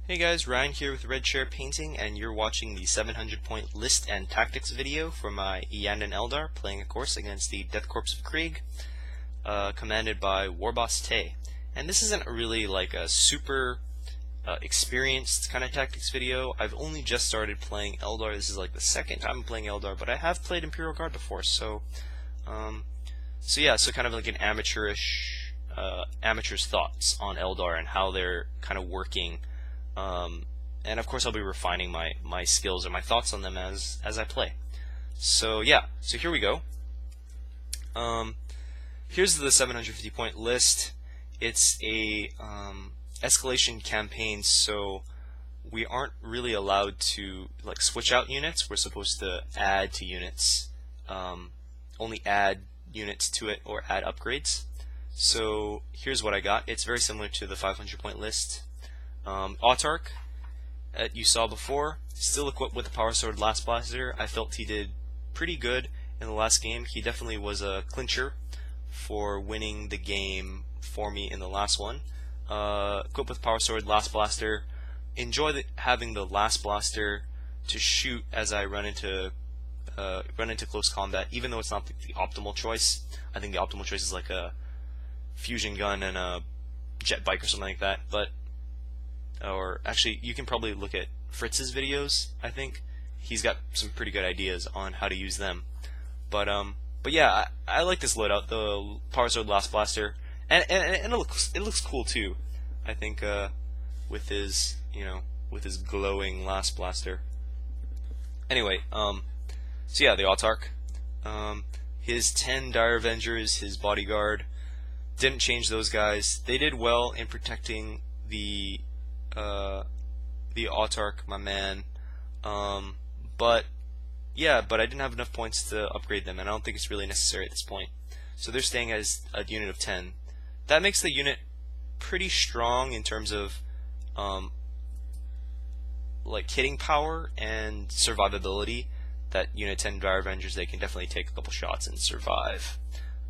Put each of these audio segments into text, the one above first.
Hey guys, Ryan here with Red Chair Painting, and you're watching the 700 point list and tactics video for my Eldar playing a course against the Death Corps of Krieg, commanded by Warboss Tay. And this isn't really like a super experienced kind of tactics video. I've only just started playing Eldar. This is like the second time I'm playing Eldar, but I have played Imperial Guard before, so kind of like an amateurish, amateur's thoughts on Eldar and how they're kind of working. And of course I'll be refining my skills and my thoughts on them as I play. So yeah, so here we go. Here's the 750 point list. It's a escalation campaign, so we aren't really allowed to like switch out units. We're supposed to add to units, only add units to it or add upgrades. So here's what I got. It's very similar to the 500 point list. Autarch, that you saw before, still equipped with the Power Sword Last Blaster. I felt he did pretty good in the last game. He definitely was a clincher for winning the game for me in the last one. Equipped with Power Sword Last Blaster. Enjoy having the Last Blaster to shoot as I run into close combat, even though it's not the optimal choice. I think the optimal choice is like a fusion gun and a jet bike or something like that, or actually you can probably look at Fritz's videos. I think he's got some pretty good ideas on how to use them. But yeah, I like this loadout, the Power Sword Last Blaster, and it looks cool too. I think with his glowing Last Blaster. Anyway, so yeah, the Autarch, his 10 Dire Avengers, his bodyguard, didn't change those guys. They did well in protecting the Autarch, my man, but I didn't have enough points to upgrade them, and I don't think it's really necessary at this point. So they're staying as a unit of 10. That makes the unit pretty strong in terms of like hitting power and survivability. That unit 10 Dire Avengers, they can definitely take a couple shots and survive.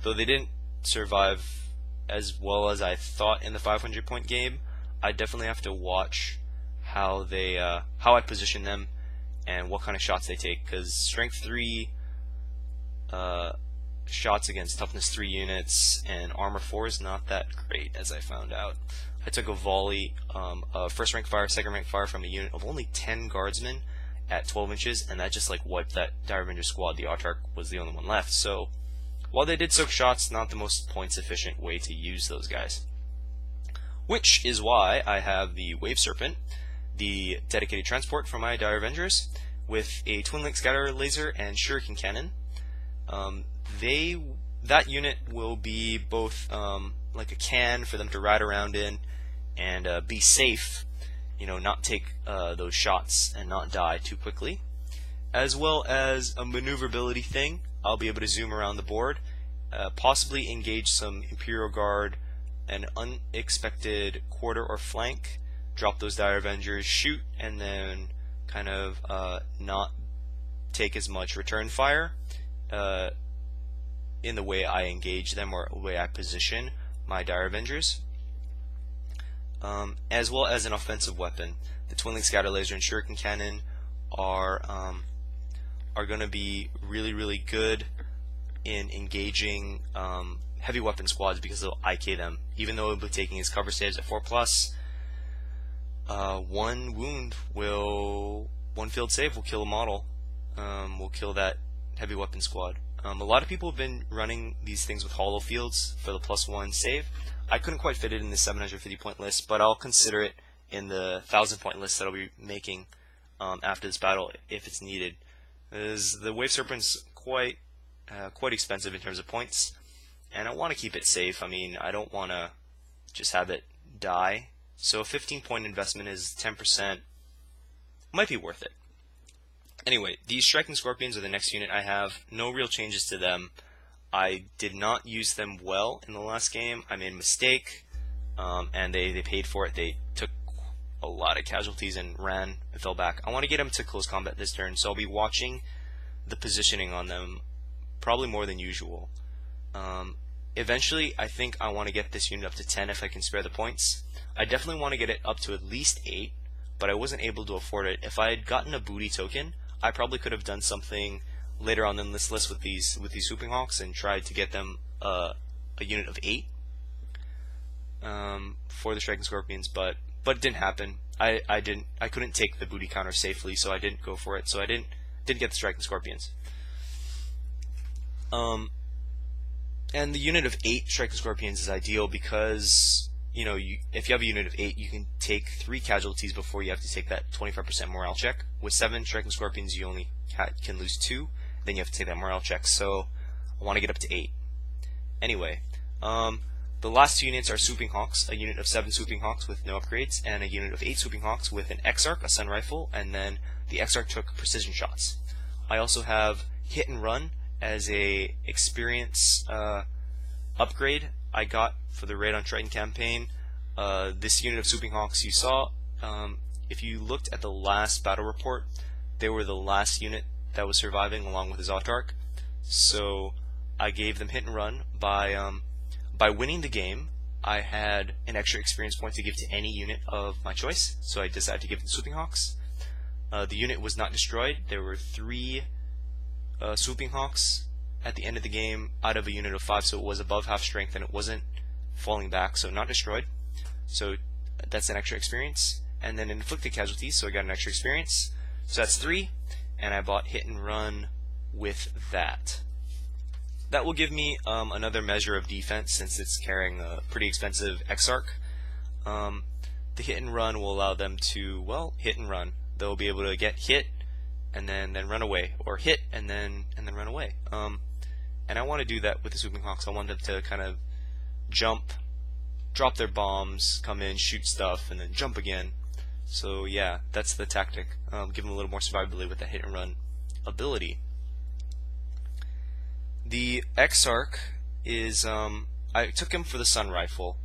Though they didn't survive as well as I thought in the 500 point game. I definitely have to watch how I position them and what kind of shots they take, because strength 3 shots against toughness 3 units and armor 4 is not that great, as I found out. I took a volley, first rank fire, second rank fire from a unit of only 10 guardsmen at 12 inches, and that just like wiped that Dire Avenger squad. The Autarch was the only one left. So while they did soak shots, not the most points efficient way to use those guys. Which is why I have the Wave Serpent, the dedicated transport for my Dire Avengers, with a Twin Link Scatter Laser and Shuriken Cannon. That unit will be both like a can for them to ride around in and be safe, not take those shots and not die too quickly, as well as a maneuverability thing. I'll be able to zoom around the board, possibly engage some Imperial Guard, an unexpected quarter or flank, drop those Dire Avengers, shoot, and then kind of not take as much return fire in the way I engage them or the way I position my Dire Avengers, as well as an offensive weapon. The Twin Link Scatter Laser and Shuriken Cannon are going to be really good in engaging heavy weapon squads, because they'll IK them. Even though he'll be taking his cover saves at 4+, one field save will kill a model, will kill that heavy weapon squad. A lot of people have been running these things with hollow fields for the +1 save. I couldn't quite fit it in the 750 point list, but I'll consider it in the 1000 point list that I'll be making after this battle if it's needed. As the Wave Serpent's quite expensive in terms of points, and I want to keep it safe. I mean, I don't want to just have it die. So a 15 point investment is 10%. Might be worth it. Anyway, these Striking Scorpions are the next unit I have. No real changes to them. I did not use them well in the last game. I made a mistake, and they paid for it. They took a lot of casualties and ran and fell back. I want to get them to close combat this turn, so I'll be watching the positioning on them probably more than usual. Eventually, I think I want to get this unit up to 10 if I can spare the points. I definitely want to get it up to at least 8. but I wasn't able to afford it. If I had gotten a booty token, I probably could have done something later on in this list with these Swooping Hawks and tried to get them a unit of 8 for the Striking Scorpions, but it didn't happen. I couldn't take the booty counter safely, so I didn't go for it. So I didn't get the Striking Scorpions. And the unit of 8 Striking Scorpions is ideal because if you have a unit of 8, you can take 3 casualties before you have to take that 25% morale check. With 7 Striking Scorpions, you only can lose 2. Then you have to take that morale check. So I want to get up to 8. Anyway, the last 2 units are Swooping Hawks, a unit of 7 Swooping Hawks with no upgrades, and a unit of 8 Swooping Hawks with an Exarch, a Sun Rifle, and then the Exarch took precision shots. I also have Hit and Run as a experience upgrade I got for the raid on Triton Campaign. This unit of Swooping Hawks you saw, if you looked at the last battle report, they were the last unit that was surviving along with his Autarch. So I gave them Hit and Run by winning the game. I had an extra experience point to give to any unit of my choice, so I decided to give them Swooping Hawks. The unit was not destroyed. There were 3 Swooping Hawks at the end of the game out of a unit of 5, so it was above half strength and it wasn't falling back, so not destroyed. So that's an extra experience. And then inflicted casualties, so I got an extra experience. So that's 3, and I bought Hit and Run with that. That will give me another measure of defense since it's carrying a pretty expensive Exarch. The Hit and Run will allow them to, well, hit and run. They'll be able to get hit and then run away, or hit and then run away. And I want to do that with the Swooping Hawks. I want them to kind of jump, drop their bombs, come in, shoot stuff, and then jump again. So yeah, that's the tactic. Give them a little more survivability with the Hit and Run ability. The Exarch is, I took him for the Sun Rifle,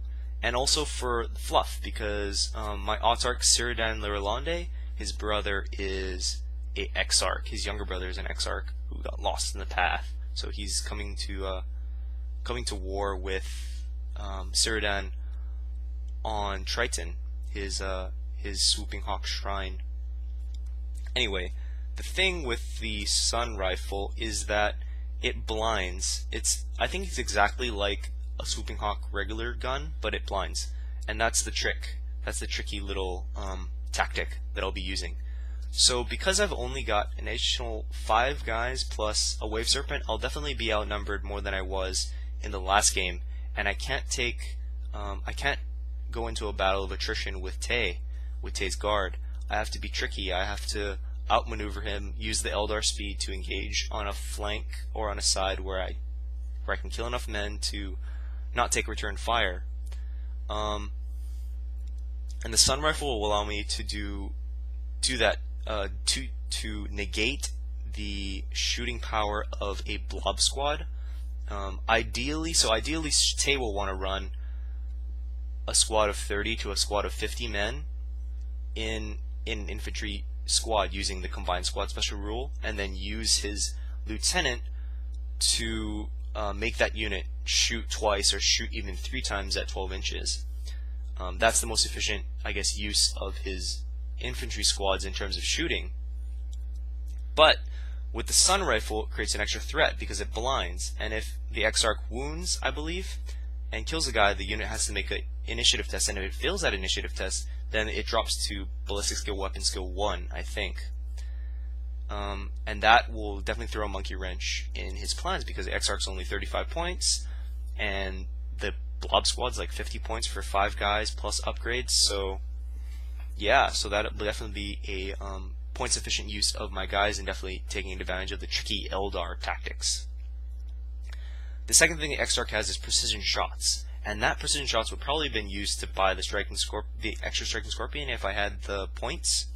and also for the fluff, because my Autarch, Ceridan Lirelande, his brother is a Exarch. His younger brother is an Exarch who got lost in the path. So he's coming to war with Ceridan on Triton, his Swooping Hawk shrine. Anyway, the thing with the Sun Rifle is that it blinds. I think it's exactly like a Swooping Hawk regular gun, but it blinds, and that's the trick. That's the tricky little tactic that I'll be using. So because I've only got an additional 5 guys plus a Wave Serpent, I'll definitely be outnumbered more than I was in the last game, and I can't go into a battle of attrition with Tay's guard. I have to be tricky. I have to outmaneuver him, use the Eldar speed to engage on a flank or on a side where I can kill enough men to not take return fire. And the Sun Rifle will allow me to do that to negate the shooting power of a blob squad. Ideally, Tay will want to run a squad of 30 to a squad of 50 men in infantry squad using the combined squad special rule, and then use his lieutenant to make that unit shoot twice or shoot even 3 times at 12 inches. That's the most efficient, I guess, use of his infantry squads in terms of shooting. But with the Sun Rifle, it creates an extra threat because it blinds, and if the Exarch wounds, I believe, and kills a guy, the unit has to make an initiative test, and if it fails that initiative test, then it drops to Ballistic Skill Weapon Skill 1, I think. And that will definitely throw a monkey wrench in his plans because the Exarch's only 35 points, and the Blob Squad's like 50 points for 5 guys plus upgrades, so yeah, so that will definitely be a points efficient use of my guys and definitely taking advantage of the tricky Eldar tactics. The second thing the Exarch has is precision shots, and that precision shots would probably have been used to buy the extra Striking Scorpion if I had the points,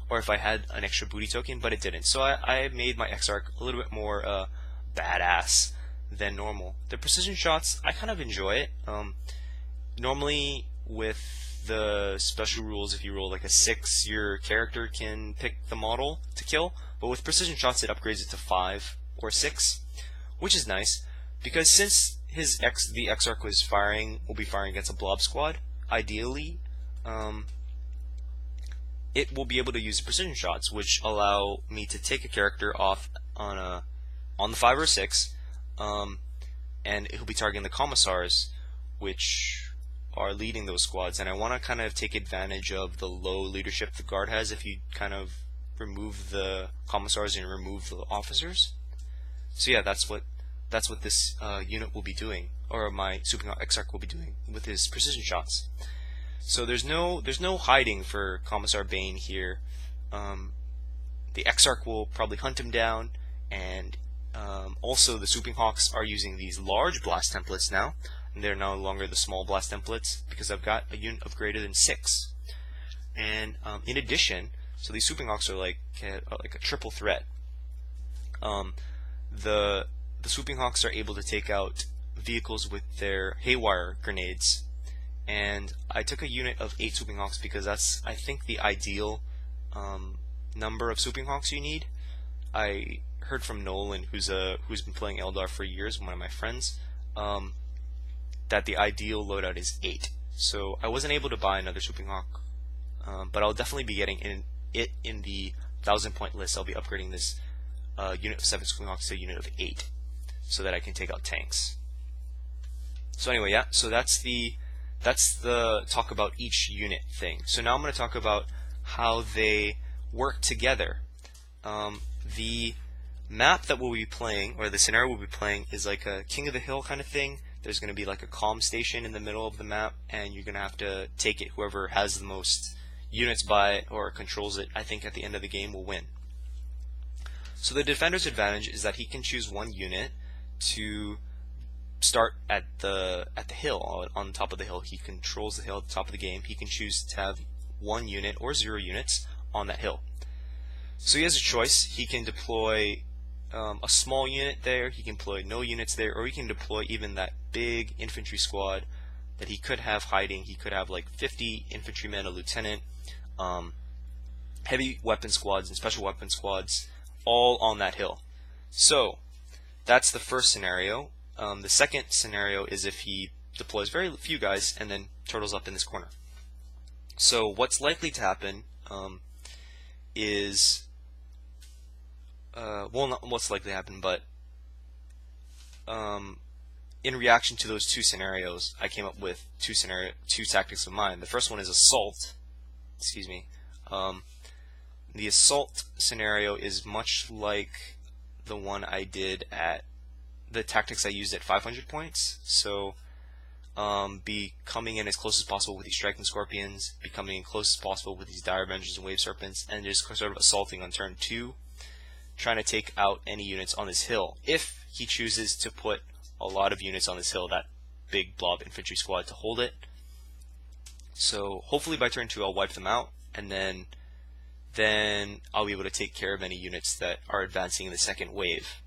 or if I had an extra booty token, but it didn't. So I made my Exarch a little bit more badass than normal. The precision shots, I kind of enjoy it. Normally with the special rules, if you roll like a 6, your character can pick the model to kill, but with precision shots it upgrades it to 5 or 6, which is nice, because since the Exarch will be firing against a blob squad, ideally it will be able to use precision shots, which allow me to take a character off on the 5 or 6, and he'll be targeting the commissars, which are leading those squads. And I want to kind of take advantage of the low leadership the guard has if you kind of remove the commissars and remove the officers. So yeah, that's what this unit will be doing, or my Super Exarch will be doing with his precision shots. So there's no hiding for Commissar Bane here. The Exarch will probably hunt him down, and also the Swooping Hawks are using these large blast templates now, and they're no longer the small blast templates because I've got a unit of greater than 6. And in addition, so these Swooping Hawks are like a triple threat. The Swooping Hawks are able to take out vehicles with their haywire grenades. And I took a unit of 8 Swooping Hawks because that's, I think, the ideal number of Swooping Hawks you need. I heard from Nolan, who's been playing Eldar for years, one of my friends, that the ideal loadout is 8. So I wasn't able to buy another Swooping Hawk, but I'll definitely be getting it in the 1,000-point list. I'll be upgrading this unit of 7 Swooping Hawks to a unit of 8, so that I can take out tanks. So anyway, yeah. So that's the talk about each unit thing. So now I'm going to talk about how they work together. The map that we'll be playing, or the scenario we'll be playing, is like a King of the Hill kind of thing. There's going to be like a comm station in the middle of the map, and you're going to have to take it. Whoever has the most units by it or controls it, I think at the end of the game, will win. So the defender's advantage is that he can choose one unit to start at the hill, on top of the hill. He controls the hill at the top of the game. He can choose to have 1 unit or 0 units on that hill. So he has a choice. He can deploy a small unit there, he can deploy no units there, or he can deploy even that big infantry squad that he could have hiding. He could have like 50 infantrymen, a lieutenant, heavy weapon squads and special weapon squads, all on that hill. So that's the first scenario. The second scenario is if he deploys very few guys and then turtles up in this corner. So what's likely to happen is, well, not what's likely to happen, but in reaction to those 2 scenarios, I came up with two tactics of mine. The first one is assault. Excuse me. The assault scenario is much like the one I did at the tactics I used at 500 points. So be coming in as close as possible with these striking scorpions, be coming in close as possible with these dire avengers and wave serpents, and just sort of assaulting on turn 2, trying to take out any units on this hill. If he chooses to put a lot of units on this hill, that big blob infantry squad to hold it. So hopefully by turn 2 I'll wipe them out, and then I'll be able to take care of any units that are advancing in the second wave.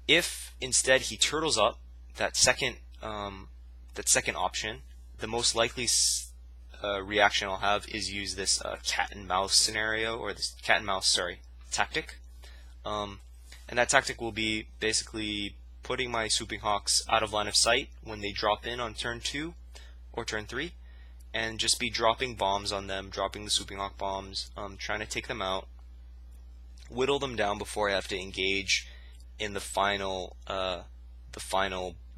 If instead he turtles up, that second option, the most likely reaction I'll have is use this cat and mouse scenario, or this cat and mouse, tactic. And that tactic will be basically putting my Swooping Hawks out of line of sight when they drop in on turn 2 or turn 3, and just be dropping bombs on them, dropping the Swooping Hawk bombs, trying to take them out, whittle them down before I have to engage in the final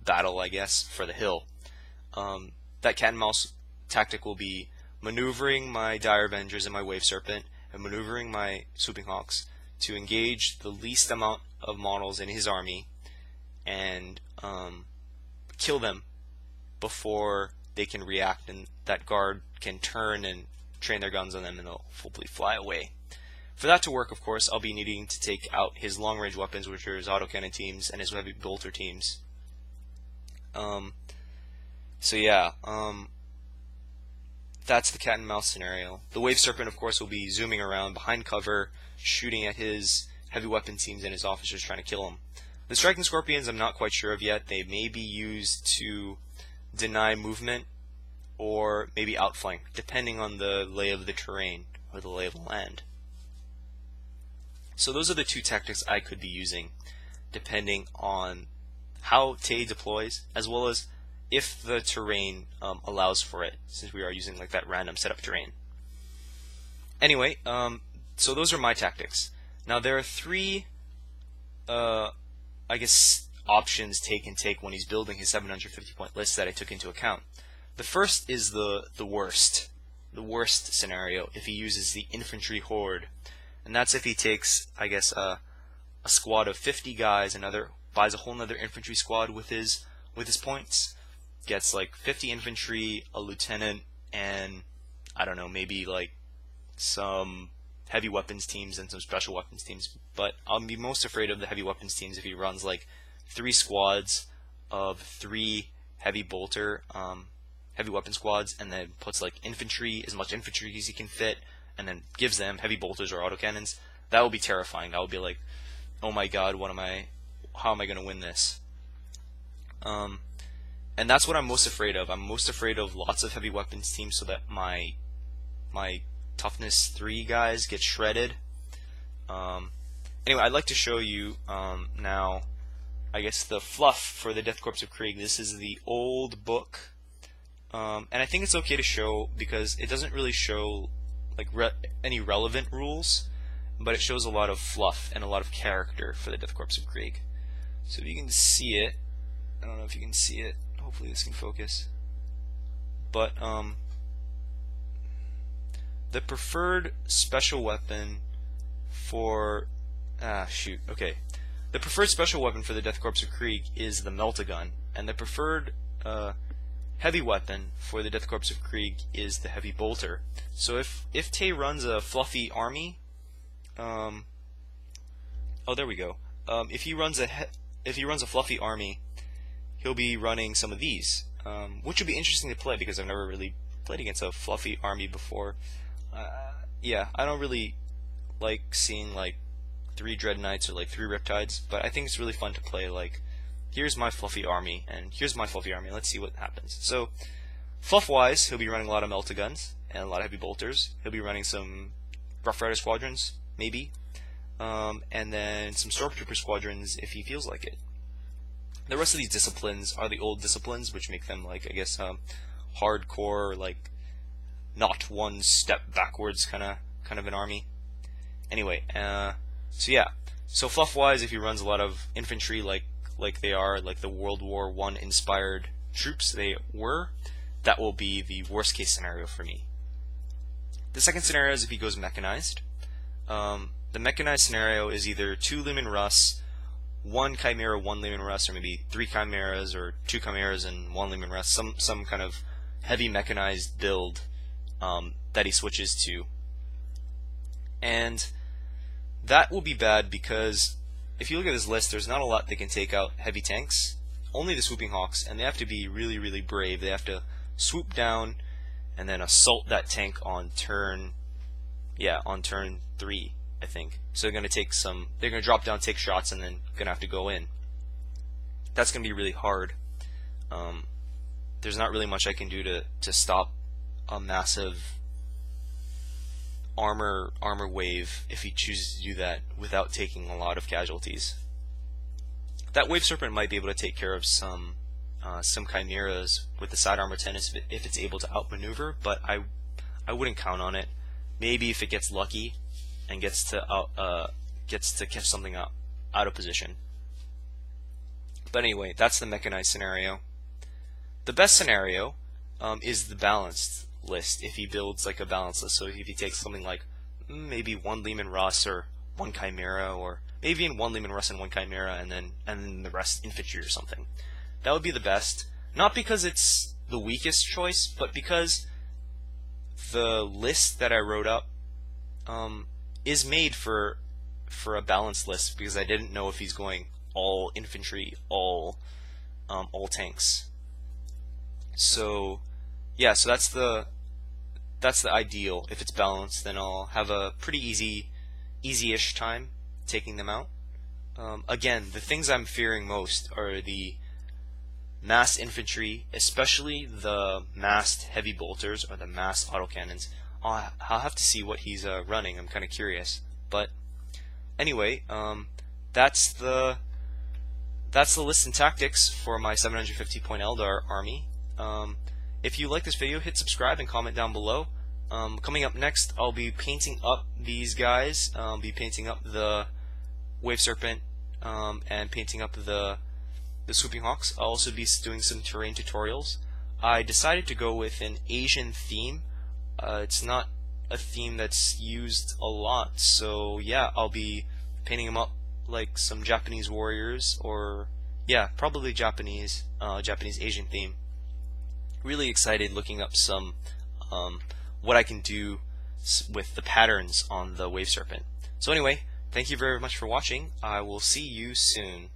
battle, I guess, for the hill. That cat and mouse tactic will be maneuvering my Dire Avengers and my Wave Serpent, and maneuvering my Swooping Hawks to engage the least amount of models in his army and kill them before they can react, and that guard can turn and train their guns on them, and they'll hopefully fly away. For that to work, of course, I'll be needing to take out his long-range weapons, which are his autocannon teams and his heavy bolter teams. So yeah, that's the cat and mouse scenario. The Wave Serpent, of course, will be zooming around behind cover, shooting at his heavy weapon teams and his officers, trying to kill them. The Striking Scorpions I'm not quite sure of yet. They may be used to deny movement or maybe outflank, depending on the lay of the terrain or the lay of the land. So those are the 2 tactics I could be using, depending on how Tay deploys, as well as if the terrain allows for it, since we are using like that random setup terrain. Anyway, so those are my tactics. Now there are three, I guess, options Tay can take when he's building his 750 point list that I took into account. The first is the worst scenario, if he uses the infantry horde, and that's if he takes, I guess, a squad of 50 guys, buys a whole nother infantry squad with his points, gets like 50 infantry, a lieutenant, and I don't know, maybe like some heavy weapons teams and some special weapons teams. But I'll be most afraid of the heavy weapons teams if he runs like 3 squads of 3 heavy bolter heavy weapon squads, and then puts like infantry, as much infantry as he can fit, and then gives them heavy bolters or autocannons. That will be terrifying. That will be like, oh my god, how am I going to win this? And that's what I'm most afraid of. I'm most afraid of lots of heavy weapons teams so that my toughness 3 guys get shredded. Anyway, I'd like to show you now, I guess, the fluff for the Death Corps of Krieg. This is the old book, and I think it's okay to show because it doesn't really show like any relevant rules, but it shows a lot of fluff and a lot of character for the Death Corps of Krieg. So if you can see it, I don't know if you can see it. Hopefully this can focus. But the preferred special weapon for the preferred special weapon for the Death Corps of Krieg is the Melt-A-Gun, and the preferred heavy weapon for the Death Corps of Krieg is the Heavy Bolter. So if Tay runs a fluffy army, oh, there we go. If he runs a fluffy army, he'll be running some of these, which would be interesting to play because I've never really played against a fluffy army before. Yeah, I don't really like seeing like 3 Dread Knights or like 3 Riptides, but I think it's really fun to play like, here's my fluffy army, and here's my fluffy army, let's see what happens. So, fluff-wise, he'll be running a lot of Melt-A-Guns and a lot of Heavy Bolters. He'll be running some Rough Rider squadrons, maybe, and then some Stormtrooper squadrons if he feels like it. The rest of these disciplines are the old disciplines, which make them like, I guess, hardcore, like not one step backwards kind of an army. Anyway, so yeah, so fluff-wise, if he runs a lot of infantry like they are, like the World War I inspired troops they were, that will be the worst case scenario for me. The second scenario is if he goes mechanized. The mechanized scenario is either 2 Leman Russ, 1 Chimera, 1 Leman Russ, or maybe 3 Chimeras or 2 Chimeras and 1 Leman Russ, some kind of heavy mechanized build that he switches to. And that will be bad because if you look at this list, there's not a lot that can take out heavy tanks, only the Swooping Hawks, and they have to be really, really brave. They have to swoop down and then assault that tank on turn 3, I think. So they're going to drop down, take shots, and then going to have to go in. That's going to be really hard. There's not really much I can do to stop a massive armor wave if he chooses to do that without taking a lot of casualties. That Wave Serpent might be able to take care of some chimeras with the side armor 10 if it's able to outmaneuver, but I wouldn't count on it. Maybe if it gets lucky and gets to catch something out of position. But anyway, that's the mechanized scenario. The best scenario is the balanced list, if he builds like a balanced list. So if he takes something like maybe 1 Leman Russ or 1 Chimera, or maybe in 1 Leman Russ and 1 Chimera, and then the rest infantry or something. That would be the best. Not because it's the weakest choice, but because the list that I wrote up is made for a balanced list, because I didn't know if he's going all infantry, all tanks. So yeah, so that's the ideal. If it's balanced, then I'll have a pretty easy-ish time taking them out. Again, the things I'm fearing most are the massed infantry, especially the massed heavy bolters or the massed autocannons. I'll have to see what he's running. I'm kind of curious. But anyway, that's the list and tactics for my 750 point Eldar army. If you like this video, hit subscribe and comment down below. Coming up next, I'll be painting up these guys. I'll be painting up the Wave Serpent and painting up the Swooping Hawks. I'll also be doing some terrain tutorials. I decided to go with an Asian theme. It's not a theme that's used a lot, so yeah, I'll be painting them up like some Japanese warriors, or yeah, probably Japanese Asian theme. Really excited looking up some what I can do with the patterns on the Wave Serpent. So anyway, thank you very much for watching. I will see you soon.